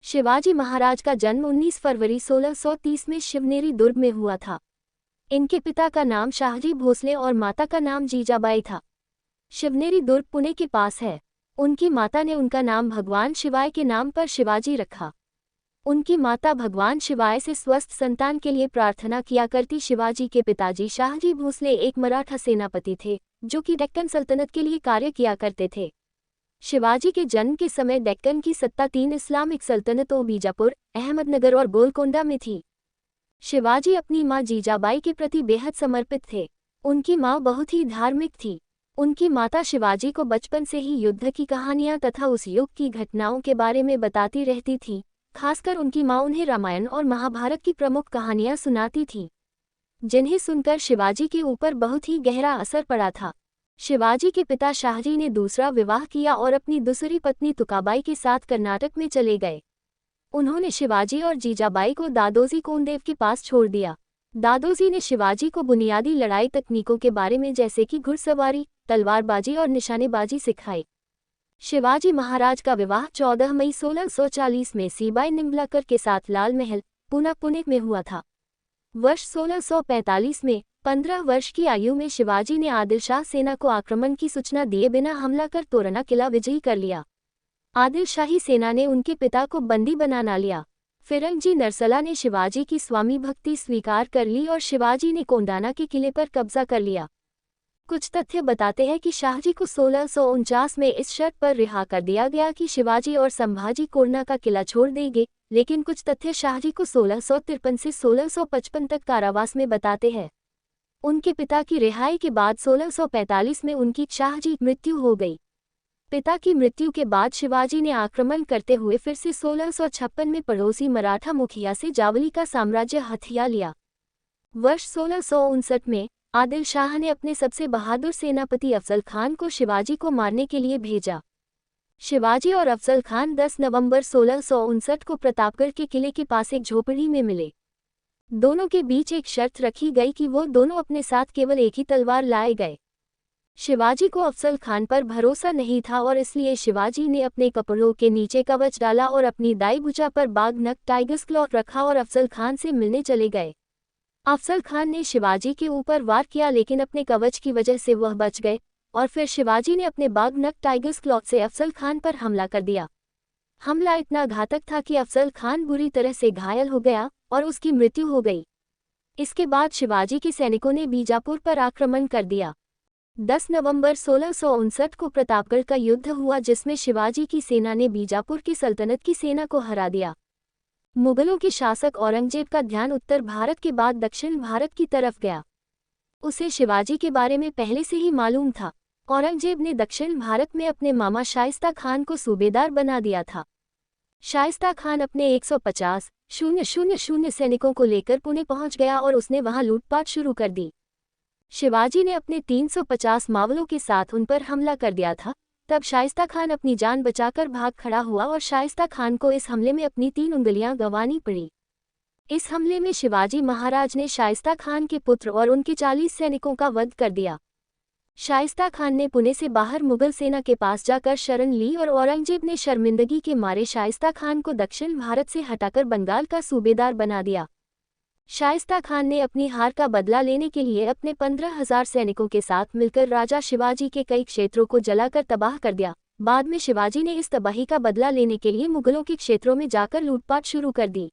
शिवाजी महाराज का जन्म 19 फरवरी 1630 में शिवनेरी दुर्ग में हुआ था। इनके पिता का नाम शाहजी भोसले और माता का नाम जीजाबाई था। शिवनेरी दुर्ग पुणे के पास है। उनकी माता ने उनका नाम भगवान शिवाय के नाम पर शिवाजी रखा। उनकी माता भगवान शिवाय से स्वस्थ संतान के लिए प्रार्थना किया करती। शिवाजी के पिताजी शाहजी भोसले एक मराठा सेनापति थे, जो कि डेक्कन सल्तनत के लिए कार्य किया करते थे। शिवाजी के जन्म के समय डेक्कन की सत्ता 3 इस्लामिक सल्तनतों बीजापुर, अहमदनगर और गोलकोंडा में थी। शिवाजी अपनी मां जीजाबाई के प्रति बेहद समर्पित थे। उनकी मां बहुत ही धार्मिक थी। उनकी माता शिवाजी को बचपन से ही युद्ध की कहानियां तथा उस युग की घटनाओं के बारे में बताती रहती थी। खासकर उनकी मां उन्हें रामायण और महाभारत की प्रमुख कहानियां सुनाती थी, जिन्हें सुनकर शिवाजी के ऊपर बहुत ही गहरा असर पड़ा था। शिवाजी के पिता शाहजी ने दूसरा विवाह किया और अपनी दूसरी पत्नी तुकाबाई के साथ कर्नाटक में चले गए। उन्होंने शिवाजी और जीजाबाई को दादोजी कोंडदेव के पास छोड़ दिया। दादोजी ने शिवाजी को बुनियादी लड़ाई तकनीकों के बारे में जैसे कि घुड़सवारी, तलवारबाजी और निशानेबाजी सिखाई। शिवाजी महाराज का विवाह 14 मई 1640 में सीबाई निम्बलाकर के साथ लाल महल, पुणे में हुआ था। वर्ष 1645 में 15 वर्ष की आयु में शिवाजी ने आदिल शाह सेना को आक्रमण की सूचना दिए बिना हमला कर तोरना किला विजयी कर लिया। आदिल शाही सेना ने उनके पिता को बंदी बना लिया। फिरंगी नरसला ने शिवाजी की स्वामी भक्ति स्वीकार कर ली और शिवाजी ने कोंडाना के किले पर कब्जा कर लिया। कुछ तथ्य बताते हैं कि शाहजी को 1649 में इस शर्त पर रिहा कर दिया गया कि शिवाजी और संभाजी कोंडाना का किला छोड़ देंगे, लेकिन कुछ तथ्य शाहजी को 1653 से 1655 तक कारावास में बताते हैं। उनके पिता की रिहाई के बाद 1645 में उनकी शाहजी मृत्यु हो गई। पिता की मृत्यु के बाद शिवाजी ने आक्रमण करते हुए फिर से 1656 में पड़ोसी मराठा मुखिया से जावली का साम्राज्य हथिया लिया। वर्ष 1659 में आदिल शाह ने अपने सबसे बहादुर सेनापति अफजल खान को शिवाजी को मारने के लिए भेजा। शिवाजी और अफजल खान 10 नवंबर 1659 को प्रतापगढ़ के किले के पास एक झोपड़ी में मिले। दोनों के बीच एक शर्त रखी गई कि वो दोनों अपने साथ केवल एक ही तलवार लाए गए। शिवाजी को अफजल खान पर भरोसा नहीं था और इसलिए शिवाजी ने अपने कपड़ों के नीचे कवच डाला और अपनी दाई भुजा पर बाघ नख टाइगर्स क्लॉथ रखा और अफजल खान से मिलने चले गए। अफजल खान ने शिवाजी के ऊपर वार किया, लेकिन अपने कवच की वजह से वह बच गए और फिर शिवाजी ने अपने बाघ नख टाइगर्स क्लॉथ से अफजल खान पर हमला कर दिया। हमला इतना घातक था कि अफजल खान बुरी तरह से घायल हो गया और उसकी मृत्यु हो गई। इसके बाद शिवाजी के सैनिकों ने बीजापुर पर आक्रमण कर दिया। 10 नवंबर 1659 को प्रतापगढ़ का युद्ध हुआ, जिसमें शिवाजी की सेना ने बीजापुर की सल्तनत की सेना को हरा दिया। मुगलों के शासक औरंगजेब का ध्यान उत्तर भारत के बाद दक्षिण भारत की तरफ गया। उसे शिवाजी के बारे में पहले से ही मालूम था। औरंगजेब ने दक्षिण भारत में अपने मामा शाइस्ता खान को सूबेदार बना दिया था। शाइस्ता खान अपने 150,000 सैनिकों को लेकर पुणे पहुंच गया और उसने वहां लूटपाट शुरू कर दी। शिवाजी ने अपने 350 मावलों के साथ उन पर हमला कर दिया था। तब शाइस्ता खान अपनी जान बचाकर भाग खड़ा हुआ और शाइस्ता खान को इस हमले में अपनी 3 उंगलियां गंवानी पड़ी। इस हमले में शिवाजी महाराज ने शाइस्ता खान के पुत्र और उनके 40 सैनिकों का वध कर दिया। शाइस्ता खान ने पुणे से बाहर मुगल सेना के पास जाकर शरण ली और औरंगजेब ने शर्मिंदगी के मारे शाइस्ता खान को दक्षिण भारत से हटाकर बंगाल का सूबेदार बना दिया। शाइस्ता खान ने अपनी हार का बदला लेने के लिए अपने 15,000 सैनिकों के साथ मिलकर राजा शिवाजी के कई क्षेत्रों को जलाकर तबाह कर दिया। बाद में शिवाजी ने इस तबाही का बदला लेने के लिए मुगलों के क्षेत्रों में जाकर लूटपाट शुरू कर दी।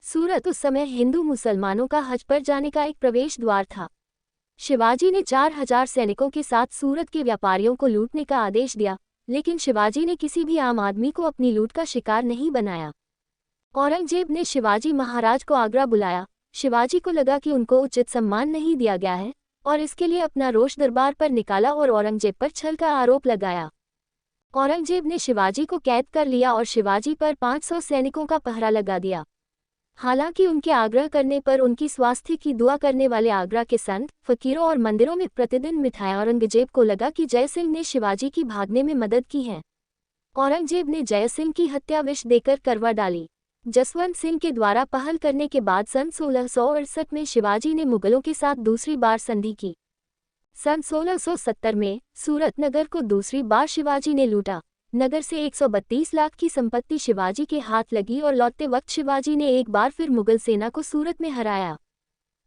सूरत उस समय हिंदू मुसलमानों का हज पर जाने का एक प्रवेश द्वार था। शिवाजी ने 4,000 सैनिकों के साथ सूरत के व्यापारियों को लूटने का आदेश दिया, लेकिन शिवाजी ने किसी भी आम आदमी को अपनी लूट का शिकार नहीं बनाया। औरंगजेब ने शिवाजी महाराज को आगरा बुलाया। शिवाजी को लगा कि उनको उचित सम्मान नहीं दिया गया है और इसके लिए अपना रोष दरबार पर निकाला और औरंगजेब पर छल का आरोप लगाया। औरंगजेब ने शिवाजी को कैद कर लिया और शिवाजी पर 500 सैनिकों का पहरा लगा दिया। हालांकि उनके आग्रह करने पर उनकी स्वास्थ्य की दुआ करने वाले आगरा के संत, फकीरों और मंदिरों में प्रतिदिन मिठाइयां औरंगजेब को लगा कि जय सिंह ने शिवाजी की भागने में मदद की है। औरंगजेब ने जय सिंह की हत्या विष देकर करवा डाली। जसवंत सिंह के द्वारा पहल करने के बाद सन 1668 में शिवाजी ने मुगलों के साथ दूसरी बार संधि की। सन 1670 में सूरत नगर को दूसरी बार शिवाजी ने लूटा। नगर से 132 लाख की संपत्ति शिवाजी के हाथ लगी और लौटते वक्त शिवाजी ने एक बार फिर मुगल सेना को सूरत में हराया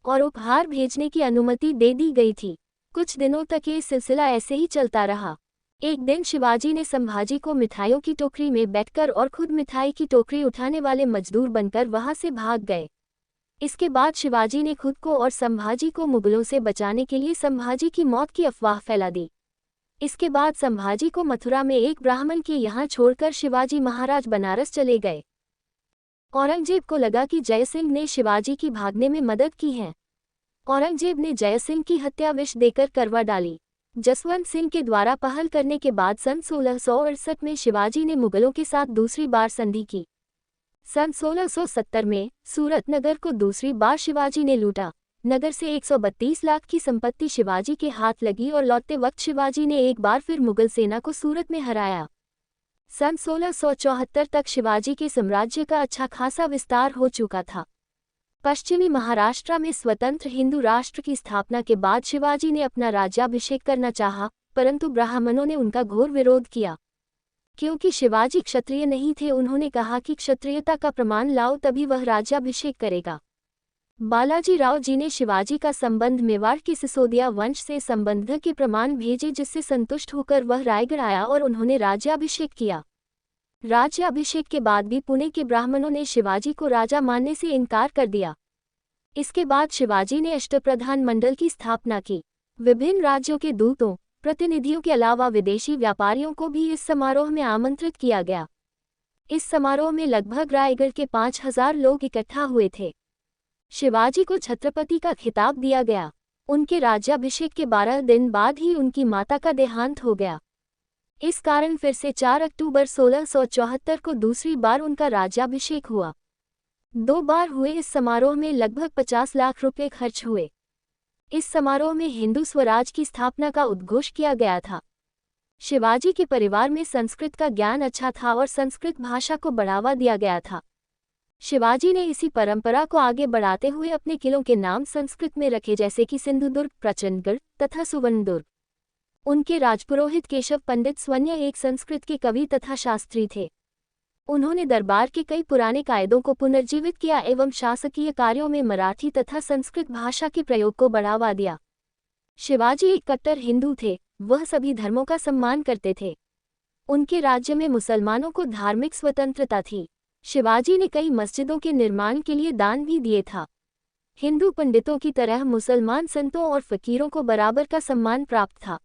और उपहार भेजने की अनुमति दे दी गई थी। कुछ दिनों तक ये सिलसिला ऐसे ही चलता रहा। एक दिन शिवाजी ने संभाजी को मिठाइयों की टोकरी में बैठकर और खुद मिठाई की टोकरी उठाने वाले मजदूर बनकर वहां से भाग गए। इसके बाद शिवाजी ने खुद को और संभाजी को मुगलों से बचाने के लिए संभाजी की मौत की अफवाह फैला दी। इसके बाद संभाजी को मथुरा में एक ब्राह्मण के यहाँ छोड़कर शिवाजी महाराज बनारस चले गए। औरंगजेब को लगा कि जयसिंह ने शिवाजी की भागने में मदद की है। औरंगजेब ने जयसिंह की हत्या विष देकर करवा डाली। जसवंत सिंह के द्वारा पहल करने के बाद सन 1668 में शिवाजी ने मुगलों के साथ दूसरी बार संधि की। सन 1670 में सूरत नगर को दूसरी बार शिवाजी ने लूटा। नगर से 132 लाख की संपत्ति शिवाजी के हाथ लगी और लौटते वक्त शिवाजी ने एक बार फिर मुगल सेना को सूरत में हराया। सन 1674 तक शिवाजी के साम्राज्य का अच्छा खासा विस्तार हो चुका था। पश्चिमी महाराष्ट्र में स्वतंत्र हिंदू राष्ट्र की स्थापना के बाद शिवाजी ने अपना राज्याभिषेक करना चाहा, परंतु ब्राह्मणों ने उनका घोर विरोध किया। क्योंकि शिवाजी क्षत्रिय नहीं थे, उन्होंने कहा कि क्षत्रियता का प्रमाण लाओ तभी वह राज्याभिषेक करेगा। बालाजी राव जी ने शिवाजी का संबंध मेवाड़ के सिसोदिया वंश से संबंध के प्रमाण भेजे, जिससे संतुष्ट होकर वह रायगढ़ आया और उन्होंने राज्याभिषेक किया। राज्याभिषेक के बाद भी पुणे के ब्राह्मणों ने शिवाजी को राजा मानने से इनकार कर दिया। इसके बाद शिवाजी ने अष्टप्रधान मंडल की स्थापना की। विभिन्न राज्यों के दूतों, प्रतिनिधियों के अलावा विदेशी व्यापारियों को भी इस समारोह में आमंत्रित किया गया। इस समारोह में लगभग रायगढ़ के 5000 लोग इकट्ठा हुए थे। शिवाजी को छत्रपति का खिताब दिया गया। उनके राज्याभिषेक के 12 दिन बाद ही उनकी माता का देहांत हो गया। इस कारण फिर से 4 अक्टूबर 1674 को दूसरी बार उनका राज्याभिषेक हुआ। 2 बार हुए इस समारोह में लगभग 50 लाख रुपए खर्च हुए। इस समारोह में हिंदू स्वराज की स्थापना का उद्घोष किया गया था। शिवाजी के परिवार में संस्कृत का ज्ञान अच्छा था और संस्कृत भाषा को बढ़ावा दिया गया था। शिवाजी ने इसी परंपरा को आगे बढ़ाते हुए अपने किलों के नाम संस्कृत में रखे, जैसे कि सिंधुदुर्ग, प्रचंडगढ़ तथा सुवर्णदुर्ग। उनके राजपुरोहित केशव पंडित स्वन्य एक संस्कृत के कवि तथा शास्त्री थे। उन्होंने दरबार के कई पुराने कायदों को पुनर्जीवित किया एवं शासकीय कार्यों में मराठी तथा संस्कृत भाषा के प्रयोग को बढ़ावा दिया। शिवाजी एक कट्टर हिंदू थे, वह सभी धर्मों का सम्मान करते थे। उनके राज्य में मुसलमानों को धार्मिक स्वतंत्रता थी। शिवाजी ने कई मस्जिदों के निर्माण के लिए दान भी दिए था। हिंदू पंडितों की तरह मुसलमान संतों और फकीरों को बराबर का सम्मान प्राप्त था।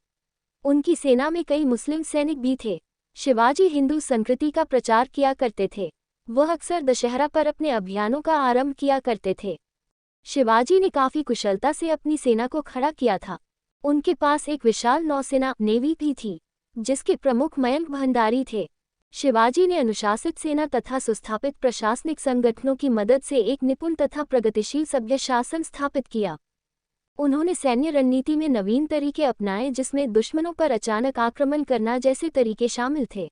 उनकी सेना में कई मुस्लिम सैनिक भी थे। शिवाजी हिंदू संस्कृति का प्रचार किया करते थे। वह अक्सर दशहरा पर अपने अभियानों का आरंभ किया करते थे। शिवाजी ने काफी कुशलता से अपनी सेना को खड़ा किया था। उनके पास एक विशाल नौसेना नेवी भी थी, जिसके प्रमुख मयंक भंडारी थे। शिवाजी ने अनुशासित सेना तथा सुस्थापित प्रशासनिक संगठनों की मदद से एक निपुण तथा प्रगतिशील सभ्य शासन स्थापित किया। उन्होंने सैन्य रणनीति में नवीन तरीके अपनाए, जिसमें दुश्मनों पर अचानक आक्रमण करना जैसे तरीके शामिल थे।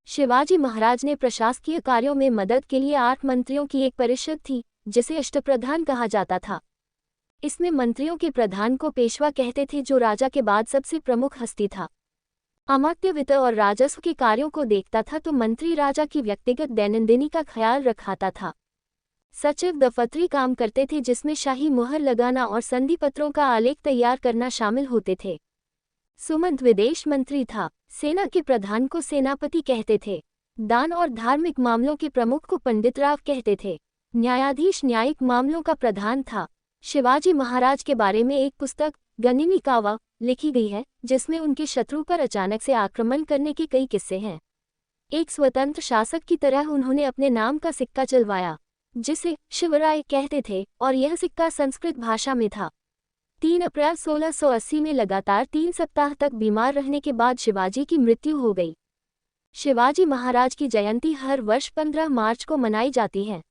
शिवाजी महाराज ने प्रशासकीय कार्यों में मदद के लिए 8 मंत्रियों की एक परिषद थी, जिसे अष्टप्रधान कहा जाता था। इसमें मंत्रियों के प्रधान को पेशवा कहते थे, जो राजा के बाद सबसे प्रमुख हस्ती था। अमात्य वित्त और राजस्व के कार्यों को देखता था, तो मंत्री राजा की व्यक्तिगत दैनंदिनी का ख्याल रखाता था। सचिव दफ्तरी काम करते थे, जिसमें शाही मुहर लगाना और संधि पत्रों का आलेख तैयार करना शामिल होते थे। सुमंत विदेश मंत्री था। सेना के प्रधान को सेनापति कहते थे। दान और धार्मिक मामलों के प्रमुख को पंडित राव कहते थे। न्यायाधीश न्यायिक मामलों का प्रधान था। शिवाजी महाराज के बारे में एक पुस्तक गनिमी कावा लिखी गई है, जिसमें उनके शत्रु पर अचानक से आक्रमण करने के कई किस्से हैं। एक स्वतंत्र शासक की तरह उन्होंने अपने नाम का सिक्का चलवाया, जिसे शिवराय कहते थे, और यह सिक्का संस्कृत भाषा में था। 3 अप्रैल 1680 में लगातार 3 सप्ताह तक बीमार रहने के बाद शिवाजी की मृत्यु हो गई। शिवाजी महाराज की जयंती हर वर्ष 15 मार्च को मनाई जाती है।